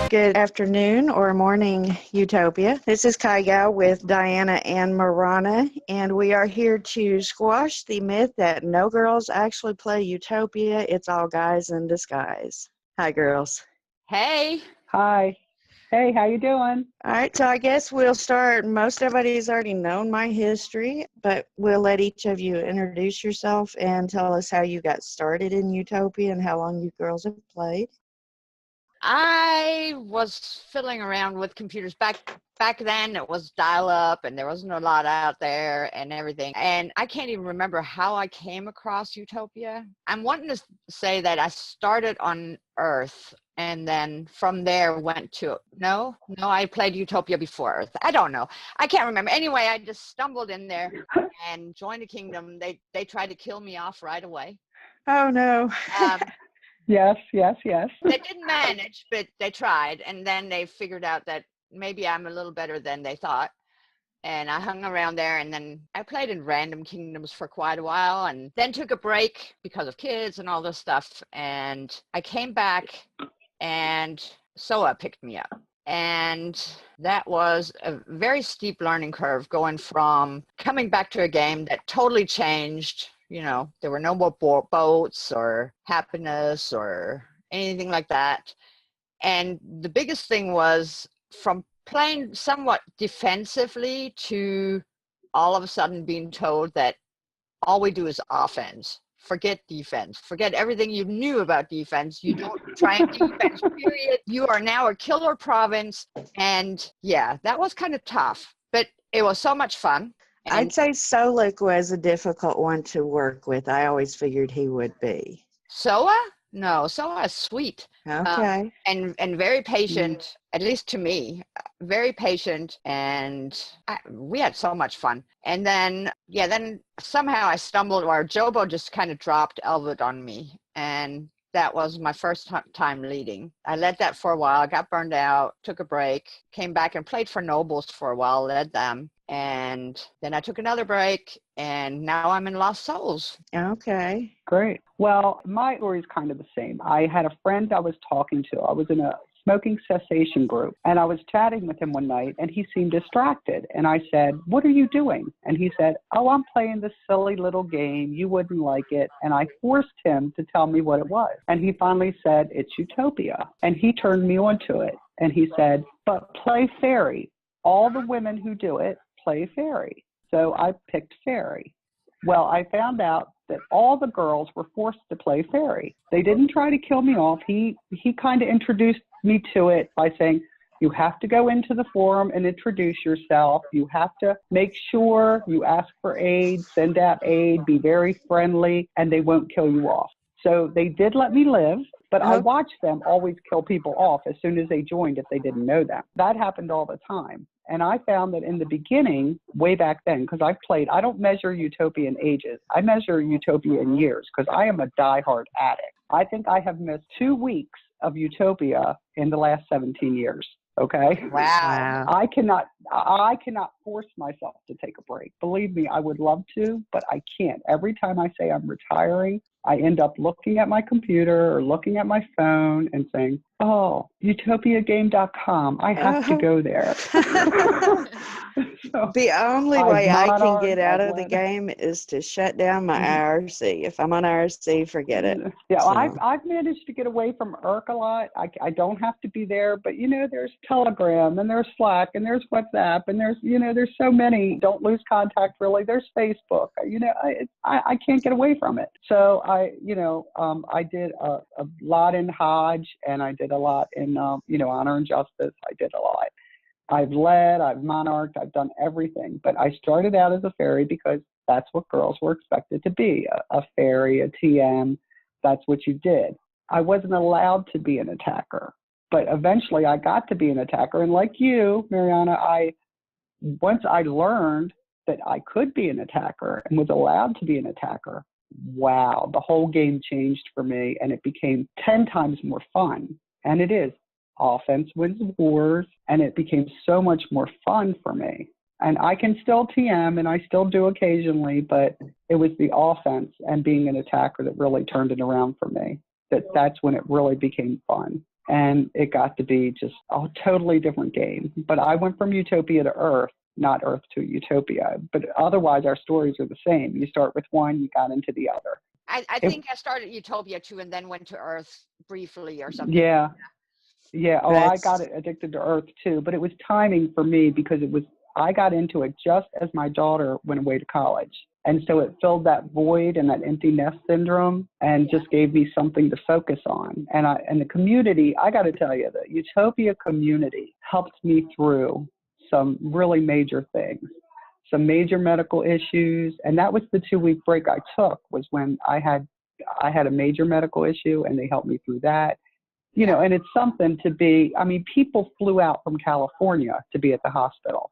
Good afternoon or morning, Utopia. This is Kaigal with Diana and Marana, and we are here to squash the myth that no girls actually play Utopia. It's all guys in disguise. Hi, girls. Hey. Hi. Hey, how you doing? All right, so I guess we'll start. Most everybody's already known my history, but we'll let each of you introduce yourself and tell us how you got started in Utopia and how long you girls have played. I was fiddling around with computers back then. It was dial-up and there wasn't a lot out there and everything. And I can't even remember how I came across Utopia. I'm wanting to say that I started on Earth and then from there went to, no, I played Utopia before Earth. I don't know. I can't remember. Anyway, I just stumbled in there and joined the kingdom. They tried to kill me off right away. Oh, no. Yes. They didn't manage, but they tried. And then they figured out that maybe I'm a little better than they thought. And I hung around there, and then I played in random kingdoms for quite a while and then took a break because of kids and all this stuff. And I came back and Soa picked me up. And that was a very steep learning curve going from coming back to a game that totally changed. You know, there were no more boats or happiness or anything like that. And the biggest thing was from playing somewhat defensively to all of a sudden being told that all we do is offense. Forget defense. Forget everything you knew about defense. You don't try and defense, period. You are now a killer province. And yeah, that was kind of tough, but it was so much fun. I'd say Solik was a difficult one to work with. I always figured he would be. Soa? No, Soa is sweet. Okay. And very patient, at least to me. Very patient, and we had so much fun. And then, then somehow I stumbled, or Jobo just kind of dropped Elwood on me. And that was my first time leading. I led that for a while, got burned out, took a break, came back and played for Nobles for a while, led them. And then I took another break, and now I'm in Lost Souls. Okay. Great. Well, my story is kind of the same. I had a friend I was talking to. I was in a smoking cessation group, and I was chatting with him one night, and he seemed distracted. And I said, "What are you doing?" And he said, "Oh, I'm playing this silly little game. You wouldn't like it." And I forced him to tell me what it was. And he finally said, "It's Utopia." And he turned me onto it. And he said, "But play fairy. All the women who do it play fairy." So I picked fairy. Well, I found out that all the girls were forced to play fairy. They didn't try to kill me off. He kind of introduced me to it by saying, you have to go into the forum and introduce yourself. You have to make sure you ask for aid, send out aid, be very friendly, and they won't kill you off. So they did let me live, but I watched them always kill people off as soon as they joined if they didn't know them. That happened all the time. And I found that in the beginning, way back then, because I've played, I don't measure Utopia in ages. I measure Utopia in years because I am a diehard addict. I think I have missed 2 weeks of Utopia in the last 17 years. Okay. Wow. I cannot force myself to take a break. Believe me, I would love to, but I can't. Every time I say I'm retiring, I end up looking at my computer or looking at my phone and saying, oh, utopiagame.com. I have to go there. So, the only way I can get out of the game is to shut down my IRC. If I'm on IRC, forget it. Yeah, so. I've managed to get away from IRC a lot. I don't have to be there, but there's Telegram and there's Slack and there's WhatsApp and there's so many. Don't lose contact really. There's Facebook. I can't get away from it. So I did a lot in Hodge and I did a lot in Honor and Justice. I did a lot. I've led, I've monarched, I've done everything. But I started out as a fairy because that's what girls were expected to be, a fairy, a TM. That's what you did. I wasn't allowed to be an attacker. But eventually I got to be an attacker. And like you, Mariana, once I learned that I could be an attacker and was allowed to be an attacker, wow, the whole game changed for me and it became 10 times more fun. And it is. Offense wins wars, and it became so much more fun for me. And I can still TM, and I still do occasionally, but it was the offense and being an attacker that really turned it around for me. That's when it really became fun. and it got to be just a totally different game. But I went from Utopia to Earth, not Earth to Utopia. But otherwise, our stories are the same. You start with one, you got into the other. I think I started Utopia too and then went to Earth briefly or something. Yeah. Yeah. Oh, I That's- got addicted to Earth too, but it was timing for me because I got into it just as my daughter went away to college. And so it filled that void and that empty nest syndrome and just gave me something to focus on. And the community, I got to tell you, the Utopia community helped me through some really major things, some major medical issues. And that was the 2-week break I took, was when I had a major medical issue, and they helped me through that. You know, and it's something to be, I mean, people flew out from California to be at the hospital.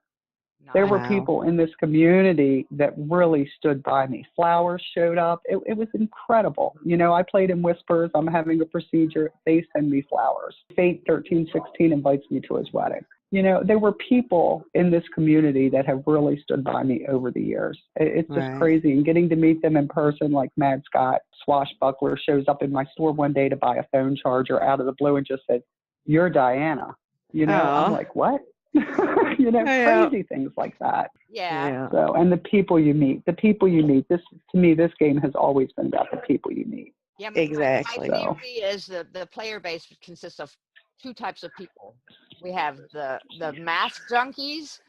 There were Wow. people in this community that really stood by me. Flowers showed up. It was incredible. You know, I played in Whispers. I'm having a procedure. They send me flowers. Fate 1316 invites me to his wedding. You know, there were people in this community that have really stood by me over the years. It's just Right. crazy. And getting to meet them in person, like Mad Scott, swashbuckler, shows up in my store one day to buy a phone charger out of the blue and just said, "You're Diana." You know, Aw. I'm like, what? You know, Yeah. crazy things like that. Yeah. Yeah. So, and the people you meet, this, to me, this game has always been about the people you meet. Yeah, Exactly. My theory is the player base consists of 2 types of people. We have the math junkies,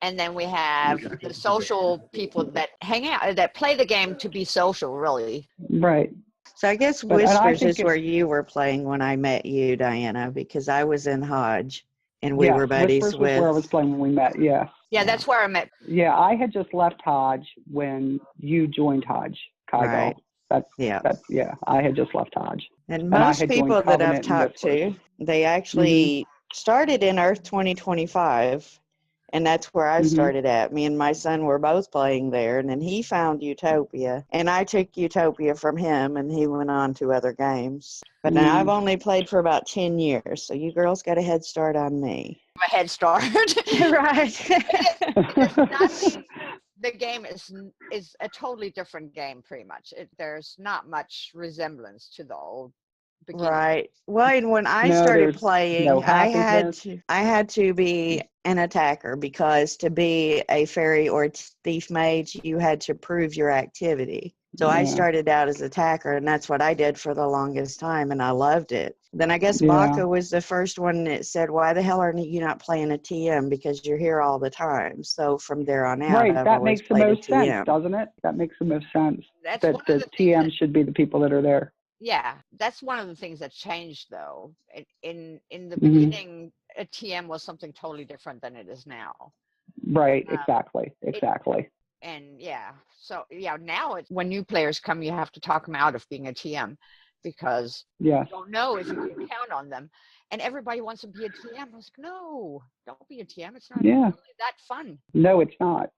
and then we have the social people that hang out, that play the game to be social, really. Right. So I guess But- and I Whispers think is where you were playing when I met you, Diana, because I was in Hodge and we Yes, were buddies Whispers was where I was with. playing when we met. Yes. Yeah, that's where I met. Yeah, I had just left Hodge when you joined Hodge, Kygo. Right. That's Yeah. yeah. I had just left Hodge. And I most had joined people that I've Covenant and talked Whispers. to, they actually started in Earth 2025. And that's where I started at. Me and my son were both playing there. And then he found Utopia. And I took Utopia from him, and he went on to other games. But now I've only played for about 10 years. So you girls got a head start on me. My head start. Right. There's nothing. The game is a totally different game, pretty much. There's not much resemblance to the old beginning. Right. Well, and when I No, started there's playing, no I happiness. had to be an attacker, because to be a fairy or thief mage, you had to prove your activity. So I Yeah. started out as attacker, and that's what I did for the longest time, and I loved it. Then I guess Yeah. Baka was the first one that said, "Why the hell are you not playing a TM? Because you're here all the time." So from there on out, Right. I've That always makes the played a most sense, TM. doesn't it? That makes the most sense. That's That one the of the things TM should be the people that are there. Yeah, that's one of the things that changed, though. In the Mhm. beginning, a TM was something totally different than it is now. Right. Exactly. And yeah, so yeah, now it's when new players come, you have to talk them out of being a TM, because Yes. you don't know if you can count on them. And everybody wants to be a TM. I was like, no, don't be a TM. It's not Yeah. really that fun. No, it's not.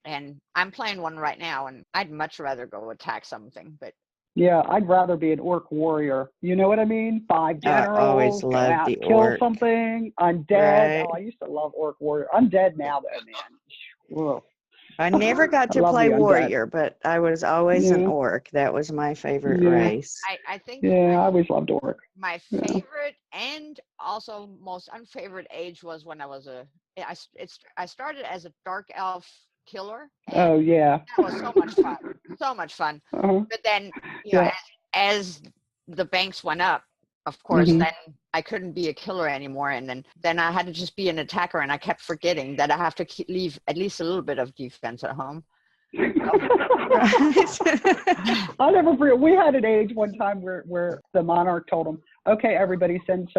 And I'm playing one right now, and I'd much rather go attack something. But Yeah, I'd rather be an orc warrior. You know what I mean? 5 I always generals, go loved out, the kill orc. something. Undead. Right. Oh, I used to love orc warrior. I'm dead now, though, man. Ugh. I never got I to love play the undead. warrior, but I was always an Yeah. orc. That was my favorite Yeah. race. I think Yeah, I always loved orc. my Yeah. favorite and also most unfavorite age was when I started as a dark elf killer. And Oh, yeah. that was so much fun. So much fun. Uh-huh. But then, you know, Yeah. as the banks went up, of course, Mhm. then I couldn't be a killer anymore. And then I had to just be an attacker. And I kept forgetting that I have to leave at least a little bit of defense at home. I'll never forget. We had an age one time where the monarch told them, "Okay, everybody, send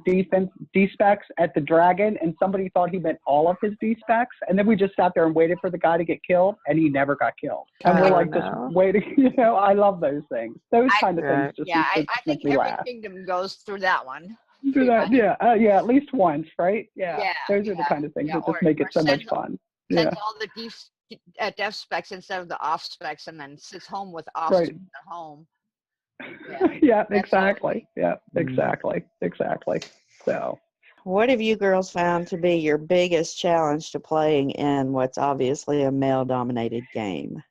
defense D-specs at the dragon," and somebody thought he meant all of his D-specs, and then we just sat there and waited for the guy to get killed, and he never got killed. And we're Oh, like no. just waiting. You know, I love those things. Those kind of things just Yeah, used to I think make me every laugh. kingdom goes through that one. Do that, yeah, at least once, right? Yeah, Those are the kind of things that just make it so much fun. Sends Yeah, all the def specs instead of the off specs, and then sits home with off right. specs at home. Yeah, Absolutely. exactly. Yeah, exactly. So, What have you girls found to be your biggest challenge to playing in what's obviously a male-dominated game?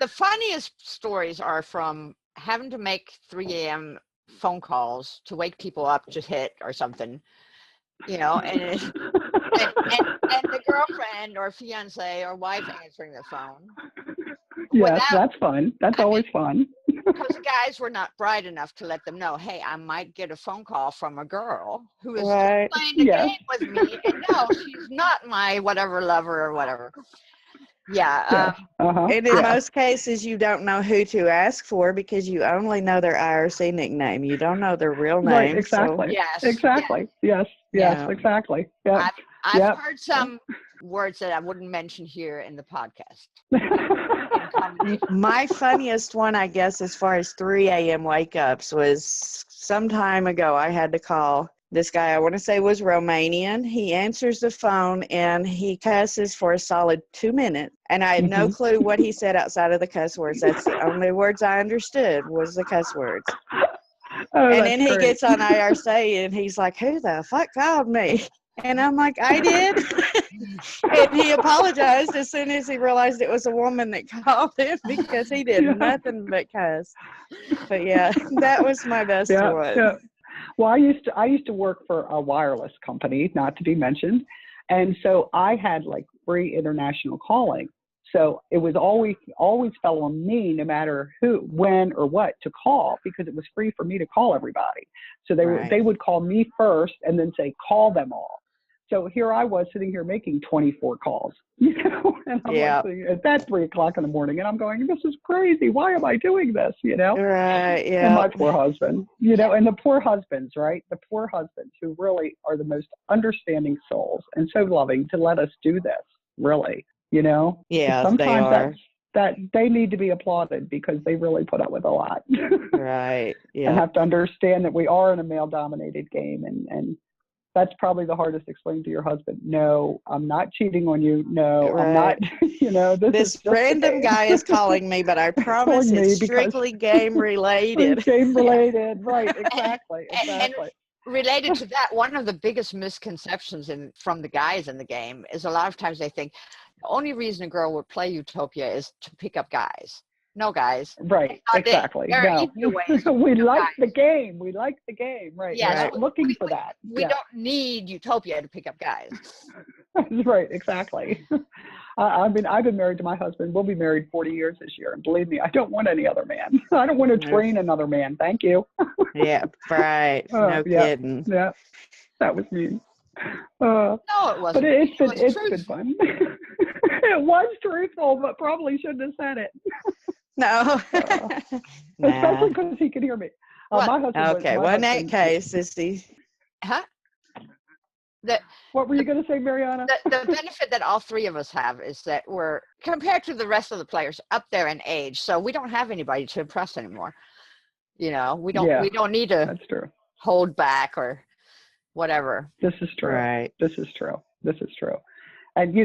The funniest stories are from having to make 3 a.m. phone calls to wake people up to hit or something, you know, and the girlfriend or fiance or wife answering the phone. Yes, that's fun. That's always fun. Because the guys were not bright enough to let them know, hey, I might get a phone call from a girl who is just playing the game with me, and no, she's not my whatever lover or whatever. Yeah. And in most cases, you don't know who to ask for because you only know their IRC nickname. You don't know their real name. Right, exactly. So. Yes. Exactly. Yes, exactly. Yeah. I've heard some words that I wouldn't mention here in the podcast. My funniest one, I guess, as far as 3 a.m. wake-ups was some time ago. I had to call this guy, I want to say was Romanian. He answers the phone and he cusses for a solid 2 minutes. And I had no clue what he said outside of the cuss words. That's the only words I understood was the cuss words. And then he gets on IRC and he's like, who the fuck called me? And I'm like, I did. And he apologized as soon as he realized it was a woman that called him because he did nothing but cuss. But yeah, that was my best one. Yeah. Well, I used to work for a wireless company, not to be mentioned, and so I had like free international calling. So it was always fell on me, no matter who, when, or what to call, because it was free for me to call everybody. So they would call me first and then say, call them all. So here I was sitting here making 24 calls, you know, and I'm like, at that 3 o'clock in the morning, and I'm going, this is crazy. Why am I doing this? You know? Right. Yeah. And my poor husband, you know, and the poor husbands, right? The poor husbands who really are the most understanding souls and so loving to let us do this, really, you know? Yeah, sometimes they are. that they need to be applauded because they really put up with a lot. Right. Yeah. And have to understand that we are in a male-dominated game, and that's probably the hardest to explain to your husband. No, I'm not cheating on you. No, I'm not, you know, this random guy is calling me, but I promise it's strictly game related. Game related, right, exactly. And related to that, one of the biggest misconceptions from the guys in the game is a lot of times they think the only reason a girl would play Utopia is to pick up guys. No, guys. Right, exactly. No. We like the game. We like the game. Right. Yes, we're not looking for that. We don't need Utopia to pick up guys. Right, exactly. I mean, I've been married to my husband. We'll be married 40 years this year. And believe me, I don't want any other man. I don't want to train another man. Thank you. Yeah, right. No kidding. Yeah, that was mean. No, it wasn't. But it's been fun. It was truthful, but probably shouldn't have said it. No. Especially because he could hear me. My husband in that case, is the... Huh? What were you going to say, Mariana? The benefit that all three of us have is that we're, compared to the rest of the players, up there in age, so we don't have anybody to impress anymore. You know, we don't need to hold back or whatever. This is true. Right. This is true. And,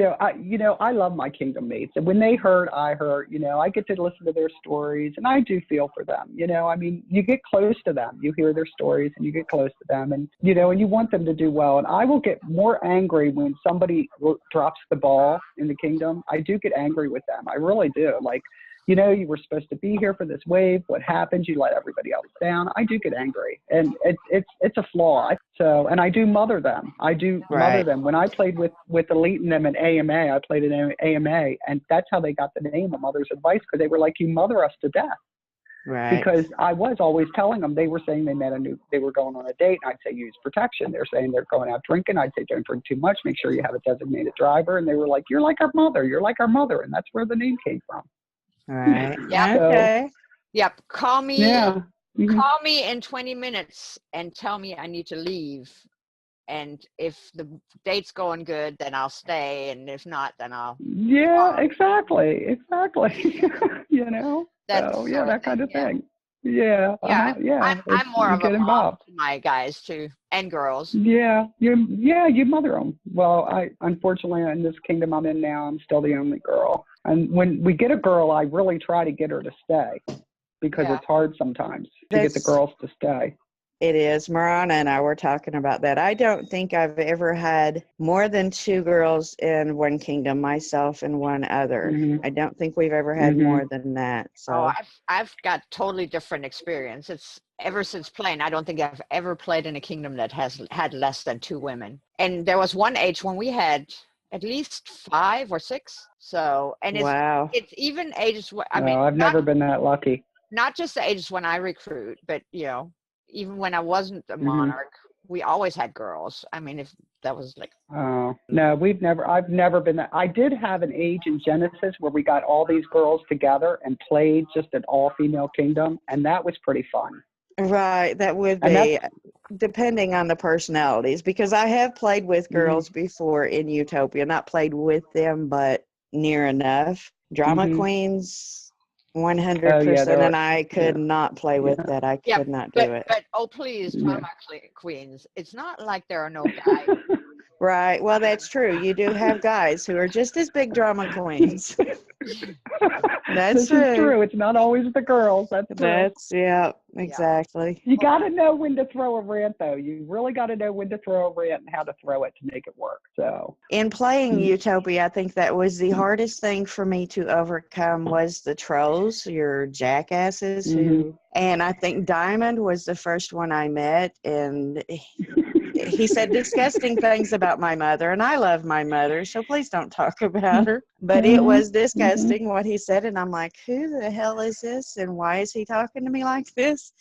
I love my kingdom mates. And when they hurt, I hurt. I get to listen to their stories, and I do feel for them. I mean, you get close to them. You hear their stories, and you get close to them. And, and you want them to do well. And I will get more angry when somebody drops the ball in the kingdom. I do get angry with them. I really do. Like, you were supposed to be here for this wave. What happens? You let everybody else down. I do get angry, and it's a flaw. So, and I do mother them. Mother them. When I played with Elite and them in AMA, I played in AMA, and that's how they got the name of Mother's Advice, because they were like, you mother us to death. Right. Because I was always telling them, they were saying they were going on a date, and I'd say use protection. They're saying they're going out drinking. I'd say don't drink too much. Make sure you have a designated driver. And they were like, you're like our mother. You're like our mother, and that's where the name came from. Right. Yeah. Okay. Yep. Call me. Yeah. Call me in 20 minutes and tell me I need to leave. And if the date's going good, then I'll stay. And if not, then I'll. Yeah, exactly. That's that kind of thing. Yeah. Yeah. I'm more of a mom to my guys too, and girls. Yeah. You mother them. Well, unfortunately in this kingdom I'm in now, I'm still the only girl. And when we get a girl, I really try to get her to stay, because it's hard sometimes to get the girls to stay. It is. Marana and I were talking about that. I don't think I've ever had more than 2 girls in one kingdom, myself and one other. Mhm. I don't think we've ever had Mhm. more than that. Oh, So I've got totally different experience. It's ever since playing, I don't think I've ever played in a kingdom that has had less than 2 women. And there was one age when we had at least 5 or 6. So, and wow. it's even ages. I No, mean, I've never been that lucky. not just the ages when I recruit, but even when I wasn't a Mhm. monarch, we always had girls. I mean, if that was like, Oh, no, I've never been that. I did have an age in Genesis where we got all these girls together and played just an all-female kingdom, and that was pretty fun. Right, that would And be depending on the personalities, because I have played with girls before in Utopia, not played with them, but near enough. Drama Mhm. queens, Oh, 100%, yeah, and I could not play with yeah. that. I yeah, could not do it. but oh please, Yeah. drama queens. It's not like there are no guys. Right, well, that's true. You do have guys who are just as big drama queens. That's This true. is true. It's not always the girls. That's true. That's, yeah, exactly. You got to know when to throw a rant, though. You really got to know when to throw a rant and how to throw it to make it work. So, In playing Utopia, I think that was the hardest thing for me to overcome was the trolls, your jackasses who, and I think Diamond was the first one I met, and he said disgusting things about my mother, and I love my mother, so please don't talk about her. But it was disgusting what he said, and I'm like, who the hell is this, and why is he talking to me like this?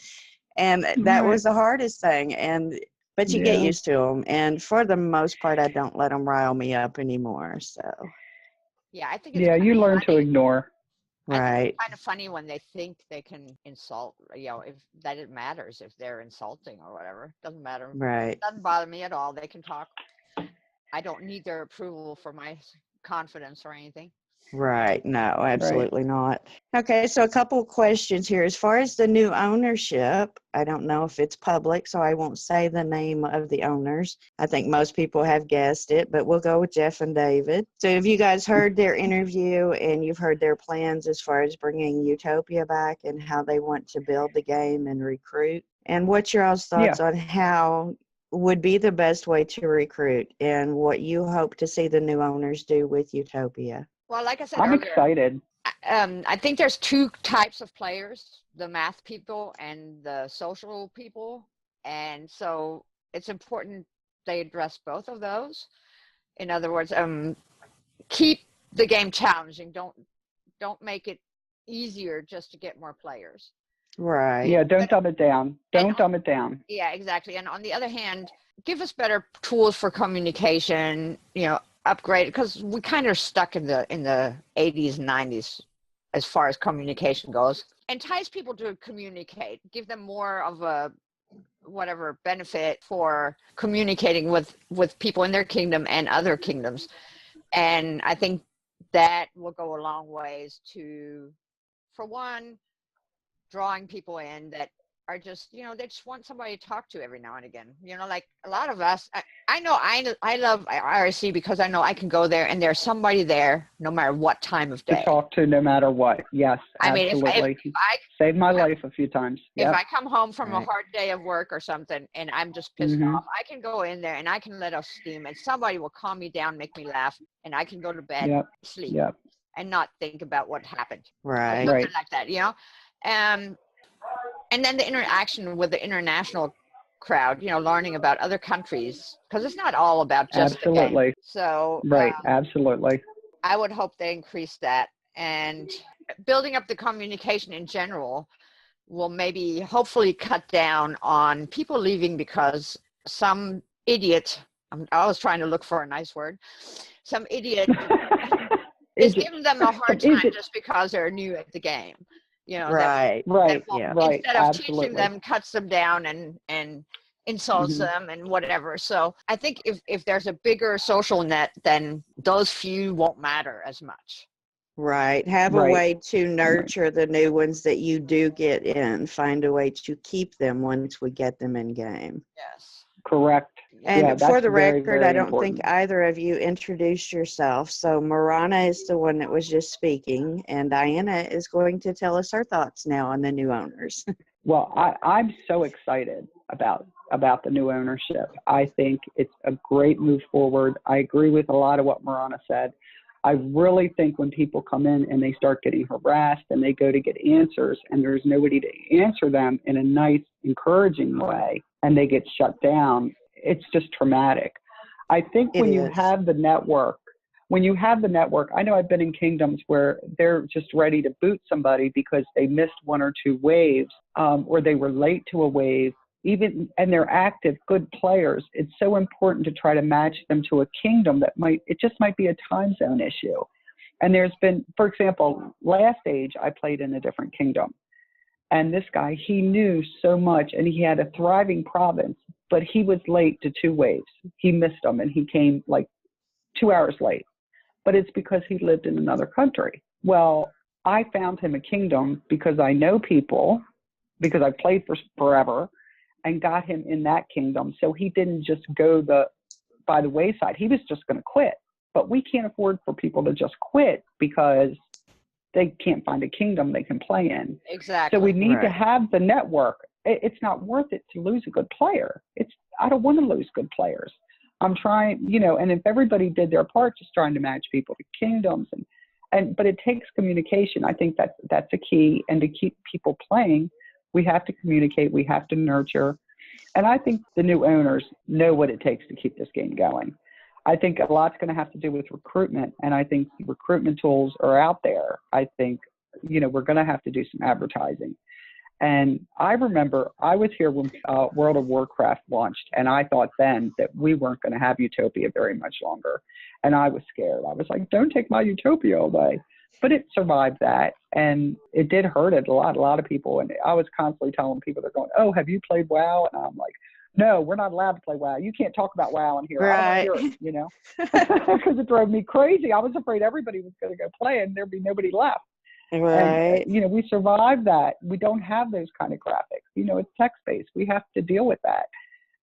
And that was the hardest thing, but you get used to them, and for the most part, I don't let them rile me up anymore. So Yeah, I think it's yeah, kind you of learn to funny. ignore. I think right, it's kind of funny when they think they can insult, if that it matters if they're insulting or whatever. Doesn't matter. right. Doesn't bother me at all. They can talk. I don't need their approval for my confidence or anything. Right. No, Right. absolutely not. Okay, so a couple of questions here. As far as the new ownership, I don't know if it's public, so I won't say the name of the owners. I think most people have guessed it, but we'll go with Jeff and David. So have you guys heard their interview and you've heard their plans as far as bringing Utopia back and how they want to build the game and recruit? And what's your all's thoughts on how would be the best way to recruit and what you hope to see the new owners do with Utopia? Well, like I said I'm earlier, excited. I think there's 2 types of players: the math people and the social people, and so it's important they address both of those. In other words, keep the game challenging. Don't make it easier just to get more players. Right. Yeah, don't dumb it down. Don't dumb it down. Yeah, exactly. And on the other hand, give us better tools for communication, upgrade, because we kind of stuck in the 80s and 90s as far as communication goes. Entice people to communicate, give them more of a whatever benefit for communicating with people in their kingdom and other kingdoms. And I think that will go a long ways to, for one, drawing people in that are just, they just want somebody to talk to every now and again. Like a lot of us, I know I love IRC because I know I can go there and there's somebody there no matter what time of day. To talk to no matter what. Yes, I mean, absolutely. if I saved my life a few times. if Yep. I come home from a Right. hard day of work or something and I'm just pissed off, I can go in there and I can let off steam and somebody will calm me down, make me laugh, and I can go to bed, Yep. sleep, Yep. and not think about what happened. Right. Something like that, and then the interaction with the international crowd, learning about other countries, because it's not all about just the game. Absolutely. So Right. Absolutely. I would hope they increase that, and building up the communication in general will maybe hopefully cut down on people leaving because some idiot, I was trying to look for a nice word, some idiot is giving them a hard time just because they're new at the game. Right. Right. Yeah. Right. Instead of Absolutely. teaching them, cuts them down and insults them and whatever. So I think if there's a bigger social net, then those few won't matter as much. Right. Have a Right. way to nurture the new ones that you do get in. Find a way to keep them once we get them in game. Yes. Correct. And Yeah, for that's the very, record, very I don't important. think either of you introduced yourself. So Marana is the one that was just speaking, and Diana is going to tell us her thoughts now on the new owners. Well, I'm so excited about the new ownership. I think it's a great move forward. I agree with a lot of what Marana said. I really think when people come in and they start getting harassed and they go to get answers and there's nobody to answer them in a nice, encouraging way and they get shut down, it's just traumatic. I think when you have the network, I know I've been in kingdoms where they're just ready to boot somebody because they missed one or two waves, or they were late to a wave, and they're active, good players. It's so important to try to match them to a kingdom it just might be a time zone issue. And there's been, for example, last age I played in a different kingdom. And this guy, he knew so much and he had a thriving province, but he was late to 2 waves. He missed them and he came like 2 hours late. But it's because he lived in another country. Well, I found him a kingdom because I know people, because I've played for forever, and got him in that kingdom. So he didn't just go by the wayside. He was just going to quit. But we can't afford for people to just quit because they can't find a kingdom they can play in. Exactly. So we need to have the network. It's not worth it to lose a good player. I don't want to lose good players. I'm trying, and if everybody did their part, just trying to match people to kingdoms, but it takes communication. I think that's a key. And to keep people playing, we have to communicate. We have to nurture. And I think the new owners know what it takes to keep this game going. I think a lot's going to have to do with recruitment. And I think the recruitment tools are out there. I think, we're going to have to do some advertising. And I remember I was here when World of Warcraft launched, and I thought then that we weren't going to have Utopia very much longer. And I was scared. I was like, don't take my Utopia away. But it survived that, and it did hurt it a lot. A lot of people, and I was constantly telling people, they're going, oh, have you played WoW? And I'm like, no, we're not allowed to play WoW. You can't talk about WoW in here. Right. I don't hear it, because it drove me crazy. I was afraid everybody was going to go play and there'd be nobody left. Right. And, we survived that. We don't have those kind of graphics. It's text-based. We have to deal with that.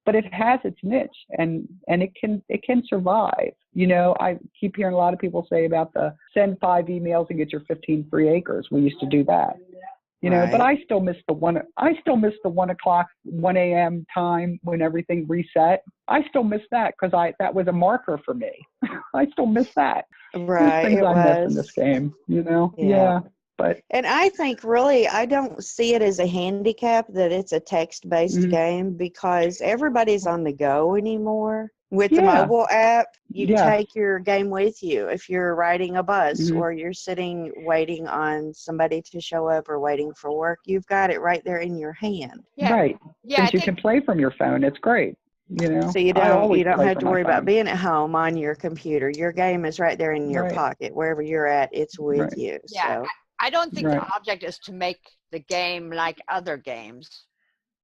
But it has its niche, and it can survive. I keep hearing a lot of people say about the send 5 emails and get your 15 free acres. We used to do that. But I still miss the 1 o'clock, 1 a.m. time when everything reset. I still miss that because that was a marker for me. I still miss that. Right. Things I miss in this game, Yeah. And I think really, I don't see it as a handicap that it's a text-based game, because everybody's on the go anymore. With the mobile app, you take your game with you. If you're riding a bus or you're sitting waiting on somebody to show up or waiting for work, you've got it right there in your hand. Yeah. Right. Yeah, Since you can play from your phone, it's great. So you don't have to worry about being at home on your computer. Your game is right there in your pocket. Wherever you're at, it's with you. Yeah. So. I don't think the object is to make the game like other games,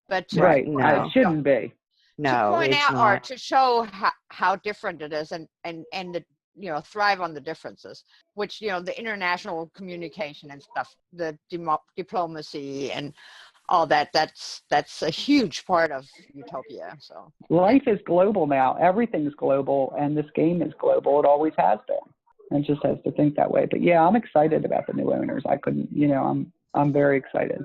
but to, it shouldn't be. No, to point it's out not. or to show how different it is, and the thrive on the differences, which the international communication and stuff, the diplomacy and all that's a huge part of Utopia. So life is global now. Everything's global, and this game is global. It always has been. And just has to think that way. But I'm excited about the new owners. I couldn't, I'm very excited.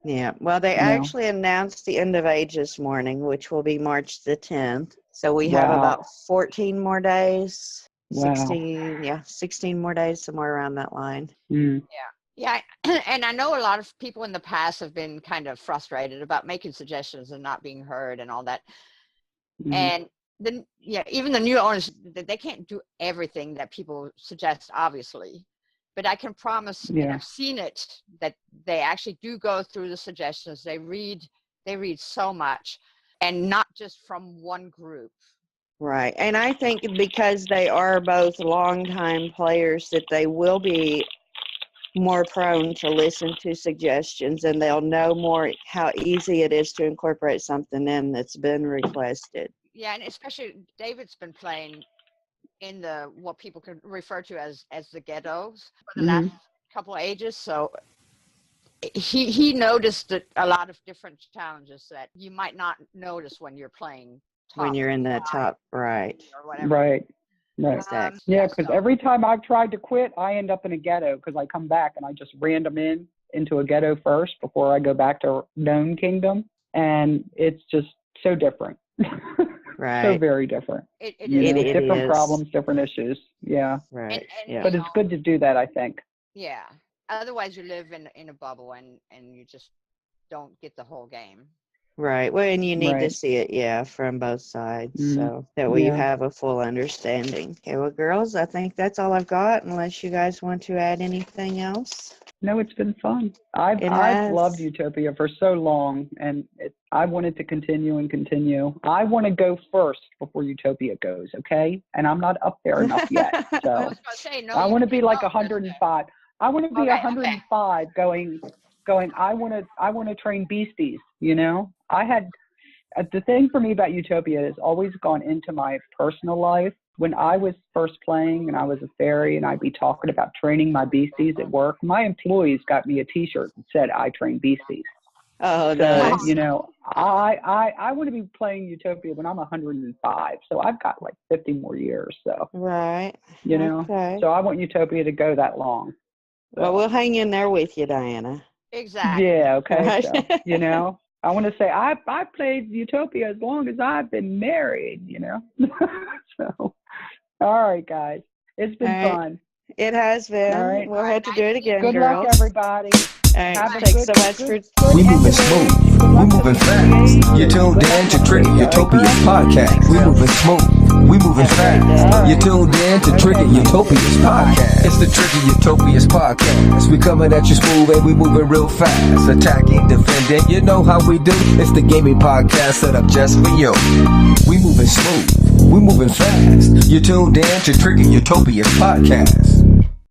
Yeah. Well, they actually announced the end of age this morning, which will be March the 10th. So we have about 14 more days. 16 more days, somewhere around that line. Yeah. And I know a lot of people in the past have been kind of frustrated about making suggestions and not being heard and all that. And even the new owners, they can't do everything that people suggest, obviously. But I can promise, and I've seen it, that they actually do go through the suggestions. They read so much, and not just from one group. Right. And I think because they are both longtime players, that they will be more prone to listen to suggestions, and they'll know more how easy it is to incorporate something in that's been requested. Yeah, and especially David's been playing in what people could refer to as the ghettos for the last couple of ages. So he noticed that a lot of different challenges that you might not notice when you're playing when you're in the top, right. Or whatever. Right. Exactly. Because every time I've tried to quit, I end up in a ghetto because I come back and I just random in into a ghetto first before I go back to known kingdom. And it's just so different. Right. So very different. It Different is. problems, different issues. Yeah. Right. Yeah. But it's good to do that, I think. Yeah. Otherwise, you live in a bubble and you just don't get the whole game. Right. Well, and you need to Right. see it, from both sides, Mhm. so that way you Yeah. have a full understanding. Okay, well, girls, I think that's all I've got, unless you guys want to add anything else. No, it's been fun. I've loved Utopia for so long, and I wanted to continue and continue. I want to go first before Utopia goes, okay? And I'm not up there enough yet. I So was going to say, no. I you want to be can't like go, 105. I want to be Okay, 105 going, I want to train beasties, the thing for me about Utopia has always gone into my personal life. When I was first playing and I was a fairy and I'd be talking about training my beasties at work, my employees got me a T-shirt that said, I train beasties. Oh, So, nice. I want to be playing Utopia when I'm 105. So I've got like 50 more years. So, Right. Okay. so I want Utopia to go that long. So. Well, we'll hang in there with you, Diana. Exactly. Yeah, okay. Right. So, I want to say I played Utopia as long as I've been married, So, all right, guys. It's been All right. fun. It has been. All right. We'll have to do it again, Good girls. luck, everybody. All right. Have a Thanks good- so much good- for. We moving smooth. We moving fast. You tuned in to Trigger Utopia's podcast. We moving smooth. We moving fast. You tuned in to Trigger Utopia's podcast. It's the Trigger Utopia's podcast. We coming at you smooth and we moving real fast. Attacking, defending, you know how we do. It's the gaming podcast set up just for you. We moving smooth. We moving fast. You tuned in to Trigger Utopia's podcast.